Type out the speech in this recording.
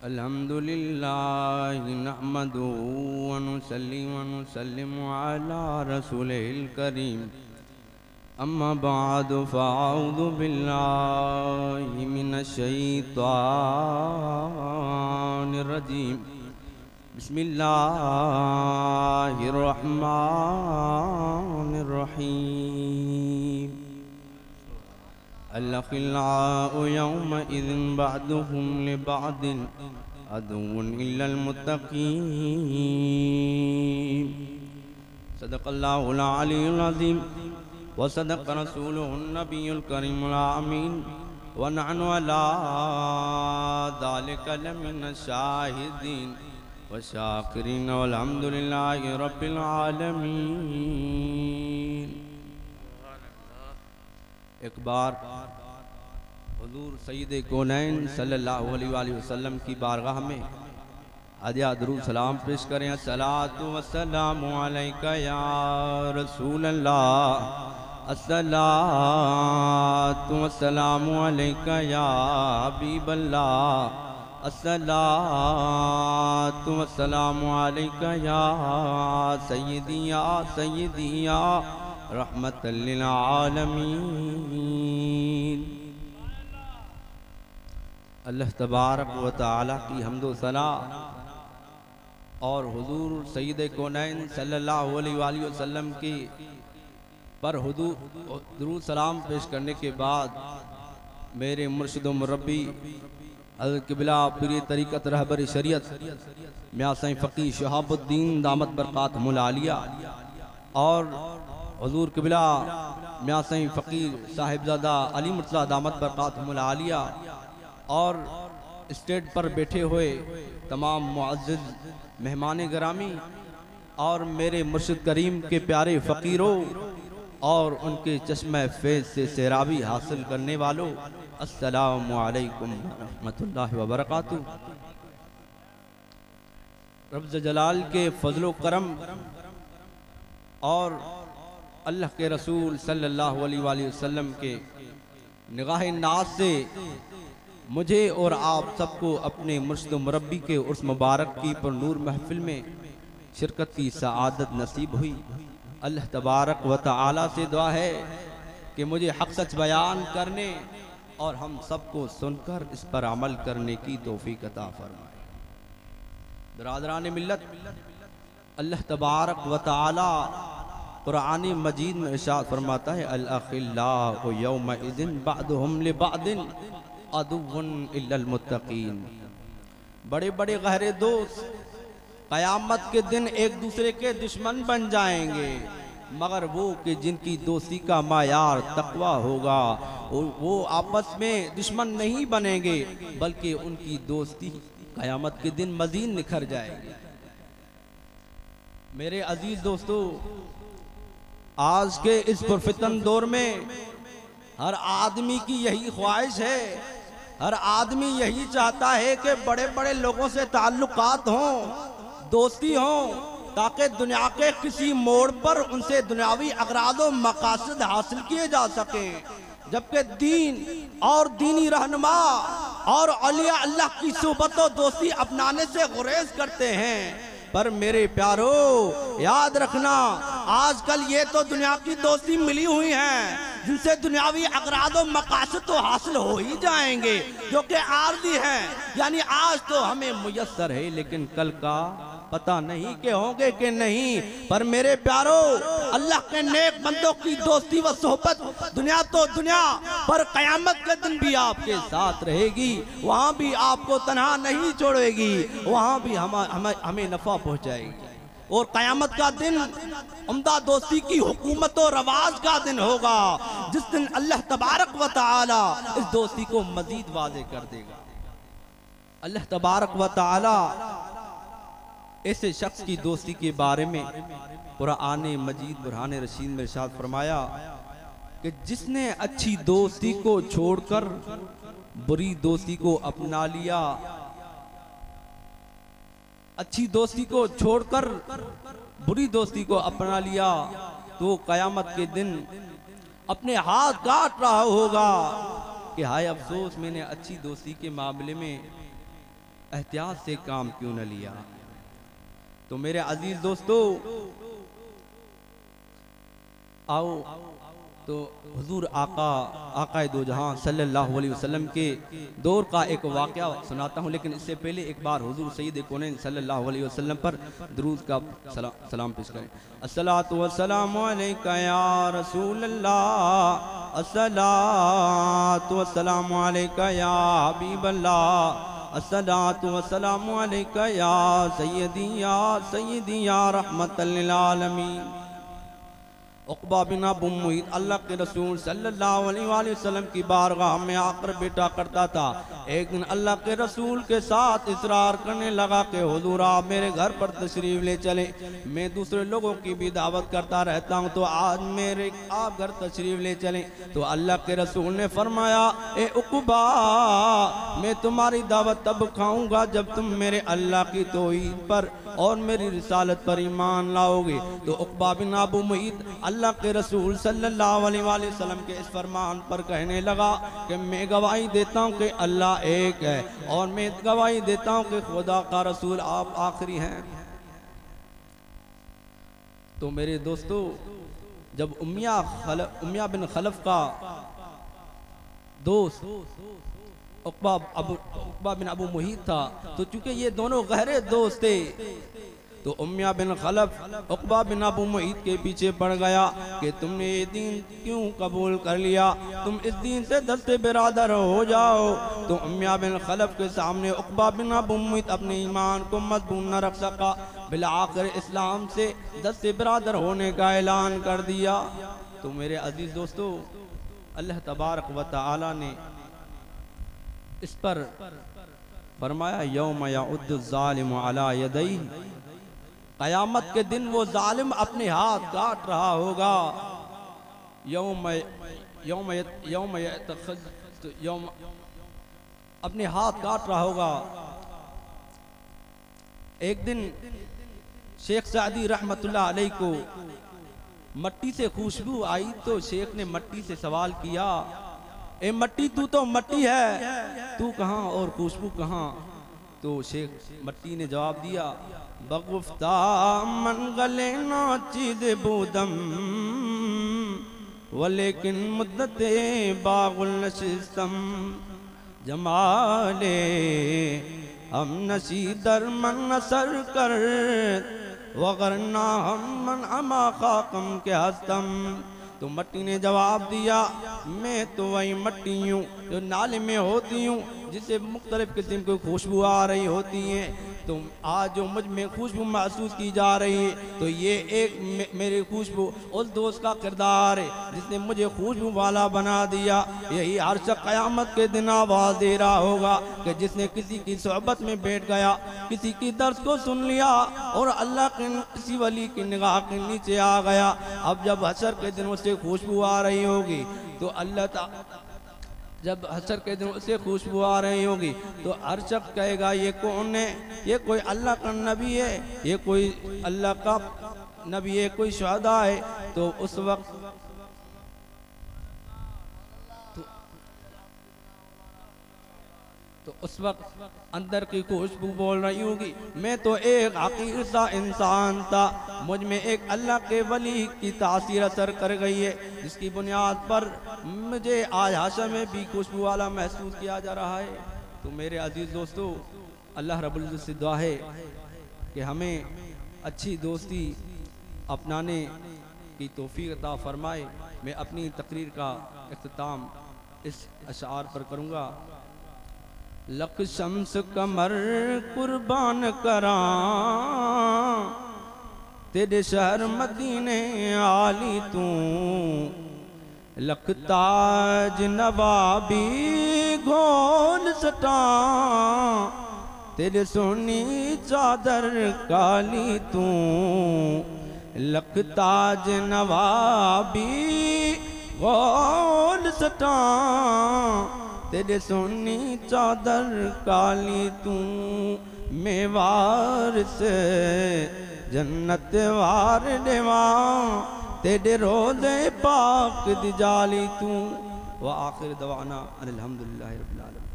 अल्हम्दुलिल्लाह नहमदुहु व नुसल्ली व नुसल्लिमु अला रसूलिल करीम। अम्मा बअदु फ़अऊज़ु बिल्लाहि मिनश शैतानिर रजीम। बिस्मिल्लाहिर रहमानिर रहीम। अल-खिलाउ यौमइज़िन बअदुहुम लिबअदिन अदुव्वुन इल्लल मुत्तक़ीन। सदक़ल्लाहुल अलीयुल अज़ीम व सदक़ रसूलुहुन नबियुल करीमुल आमीन व नहनु अला ज़ालिका लमिनश शाहिदीन व शाकिरीन वल्हम्दुलिल्लाहि रब्बिल आलमीन। एक बार हुज़ूर सय्यदे कौनैन सल्लल्लाहु अलैहि वसल्लम की बारगाह में अदिया दुरूद सलाम पेश करें। अस्सलातु वस्सलामु अलैका या रसूलल्लाह, अस्सलातु वस्सलामु अलैका या हबीबल्लाह, अस्सलातु वस्सलामु अलैका या सय्यदी या रहमतल लिल आलमीन। अल्लाह तबारक व तआला की हम्दो सना और हुजूर सय्यदे कौनैन सल्लल्लाहु अलैहि वसल्लम की पर दुरूद सलाम पेश करने के बाद मेरे मुर्शिद व मुरब्बी हज़रत क़िबला पीर तरीक़त रहबर शरीयत मियां साईं फ़कीह शहाबुद्दीन दामत बरक़ातहुमुल आलिया और हुज़ूर क़िबला मियां साईं फ़कीर साहिबजादा अली मुर्तज़ा दामत बरक़ातहुमुल आलिया और स्टेज पर बैठे हुए तमाम मुअज़्ज़िज़ मेहमान गिरामी और मेरे मुर्शिद करीम के प्यारे फ़कीरों और उनके चश्मे फैज़ से सैराबी हासिल करने वालों, अस्सलामु अलैकुम रहमतुल्लाहि व बरकातुहू। रब्ज़ जलाल के फ़ज़्ल व करम और अल्लाह के रसूल सल्लल्लाहु अलैहि वसल्लम के निगाह नाज़ से मुझे और आप सबको अपने मुर्शिद मुरब्बी के उर्स मुबारक की पुरनूर महफिल में शिरकत की सआदत नसीब हुई। अल्लाह तबारक व तआला से दुआ है कि मुझे हक़ सच बयान करने और हम सबको सुनकर इस पर अमल करने की तौफीक अता फरमाए। बिरादरान मिल्लत, अल्लाह तबारक व तआला कुरान मजीद में इरशाद फरमाता है, अल-अखिल्लाउ यौमइज़िन बअदुहुम लिबअदिन अदुव्वुन इल्लल मुत्तक़ीन। बड़े बड़े गहरे दोस्त क़यामत के दिन एक दूसरे के दुश्मन बन जाएंगे, मगर वो कि जिनकी दोस्ती का मायार तक़वा होगा वो आपस में दुश्मन नहीं बनेंगे, बल्कि उनकी दोस्ती क़यामत के दिन मज़ीद निखर जाएगी। मेरे अजीज दोस्तों, आज के इस पुरफितन दौर में हर आदमी की यही ख्वाहिश है, हर आदमी यही चाहता है कि बड़े बड़े लोगों से ताल्लुकात हों, दोस्ती हों, ताकि दुनिया के किसी मोड़ पर उनसे दुनियावी अगराद व मकासद हासिल किए जा सके। जबकि दीन और दीनी रहनुमा और औलिया अल्लाह की सोबत व दोस्ती अपनाने से गुरेज करते हैं। पर मेरे प्यारो, याद रखना, आजकल ये तो दुनिया की दोस्ती मिली हुई है जिनसे दुनियावी अगराद व मकासद तो हासिल हो ही जाएंगे, जो कि आर्जी हैं, यानी आज तो हमें मुयस्सर है लेकिन कल का पता नहीं कि होंगे कि नहीं। पर मेरे प्यारो, अल्लाह के नेक बंदों की दोस्ती व सोहबत दुनिया तो दुनिया पर क़यामत के दिन भी आपके साथ रहेगी, वहाँ भी आपको तन्हा नहीं छोड़ेगी, वहाँ भी हमें नफ़ा पहुँचाएगी। और क़यामत का दिन उम्दा दोस्ती की हुकूमत और रवाज का दिन होगा, जिस दिन अल्लाह तबारक व तआला इस दोस्ती को मजीद वाज़े कर देगा। अल्लाह तबारक व तआला ऐसे शख्स की दोस्ती के बारे में कुरान मजीद बुरहान रशीद में इरशाद फरमाया कि जिसने अच्छी दोस्ती को छोड़कर बुरी दोस्ती को अपना लिया, अच्छी दोस्ती को छोड़कर बुरी दोस्ती को अपना लिया, तो क़यामत के दिन अपने हाथ काट रहा होगा कि हाय अफसोस मैंने अच्छी दोस्ती के मामले में एहतियात से काम क्यों न लिया। तो मेरे अजीज दोस्तों आओ तो हुजूर आकाए दो जहां सल्लल्लाहु अलैहि वसल्लम के दौर का एक वाक़या सुनाता हूं, लेकिन इससे पहले एक बार हुजूर सैयद कौनैन सल्लल्लाहु अलैहि वसल्लम पर दुरूद का सलाम पेश करें। अस्सलातु वस्सलामु अलैका या रसूल अल्लाह, अस्सलातु वस्सलामु अलैका या हबीब अल्लाह, अस्सलातु वस्सलामु अलैका या सय्यदी या रहमतल लिल आलमीन। उक़बा बिन अबू मुईत अल्लाह के रसूल सल्लल्लाहु अलैहि वसल्लम की बारगाह में आकर बैठा करता था। एक दिन अल्लाह के रसूल के साथ इसरार करने लगा कि हुजूर आप मेरे घर पर तशरीफ ले चले, मैं दूसरे लोगों की भी दावत करता रहता हूँ, तो आज मेरे आप घर तशरीफ ले चलें। तो अल्लाह के रसूल ने फरमाया, ए उक़बा मैं तुम्हारी दावत तब खाऊंगा जब तुम मेरे अल्लाह की तौहीद पर और मेरी रिसालत पर ईमान लाओगे। तो उक़बा बिन अबू मुईत अल्लाह के रसूल सल्लल्लाहु अलैहि वसल्लम के इस फरमान पर कहने लगा कि मैं गवाही देता हूँ कि अल्लाह एक है और मैं गवाही देता हूँ कि खुदा का रसूल आप आखिरी हैं। तो मेरे दोस्तों जब उम्मिया बिन खलफ का दोस्त उक़बा बिन अबू मुईत था, तो चूंकि ये दोनों गहरे दोस्त थे तो उम्मिया बिन खलफ उक़बा बिन अबू मुईत के पीछे पड़ गया कि तुमने ये दीन क्यों कबूल कर लिया, तुम इस दीन से दस्ते बिरादर हो जाओ। तो उम्मिया बिन खलफ के सामने उक़बा बिन अबू मुईत अपने ईमान को मजबूत न रख सका, बिलाखिर इस्लाम से दस्ते बिरादर होने का ऐलान कर दिया। तो मेरे अजीज दोस्तों अल्लाह तबारक व तआला ने इस पर फरमाया यौम यउद्दु ज़ालिमु अला यदैहि, क़यामत के दिन वो जालिम अपने हाथ काट रहा होगा। यौम अपने हाथ काट रहा होगा। एक दिन शेख सादी रहमतुल्लाह अलैह को मट्टी से खुशबू आई, तो शेख ने मट्टी से सवाल किया, ए मट्टी तू तो मट्टी है, तू कहाँ और खुशबू कहाँ? तो शेख मट्टी ने जवाब दिया, बगुफ्ता मन गले ना चीज बूदम वलेकिन मुद्दते बागुल नशिस्तम जमाले हम नशी दर मन नसर कर वगरना हम मन अमा खाकम के हस्तम। तो मट्टी ने जवाब दिया, मैं तो वही मट्टी हूँ जो नाले में होती हूँ, जिससे मुख्तलिफ किस्म की खुशबू आ रही होती है। तो आज जो मुझ में खुशबू महसूस की जा रही है, तो ये एक मेरी खुशबू उस दोस्त का किरदार है जिसने मुझे खुशबू वाला बना दिया। यही हर शख्स क़यामत के दिन आवाज़ दे रहा होगा कि जिसने किसी की सोहबत में बैठ गया, किसी की दर्द को सुन लिया और अल्लाह के किसी वली की निगाह के नीचे आ गया। अब जब हशर के दिन उससे खुशबू आ रही होगी, तो जब हशर के दिन उसे खुशबू आ रही होगी, तो हर शख्स कहेगा ये कौन है? ये कोई अल्लाह का नबी है, ये कोई अल्लाह का नबी है, कोई शुहदा है। तो उस वक्त अंदर की खुशबू बोल रही होगी, मैं तो एक हकीर सा इंसान था, मुझ में एक अल्लाह के वली की तासीर असर कर गई है, जिसकी बुनियाद पर मुझे आज हाशा में भी खुशबू वाला महसूस किया जा रहा है। तो मेरे अजीज दोस्तों अल्लाह रब्बुल इज़्ज़त से दुआ है कि हमें अच्छी दोस्ती अपनाने की तौफीक अता फरमाए। मैं अपनी तकरीर का इख्तिताम इस अशार पर करूँगा। लख शम्स कमर कुर्बान करा तेरे शहर मदीने आली तू, लख ताज नवाबी घोल सटा तेरे सोनी चादर काली तू, लख ताज नवाबी घोल सटा तेरे सोनी चादर काली तू, मैं वारिस जन्नत वार देवा तेरे रोज़े पाक दी जाली तू। व आखिर दवाना अनिल हम्दुलिल्लाहि रब्बिल आलमीन।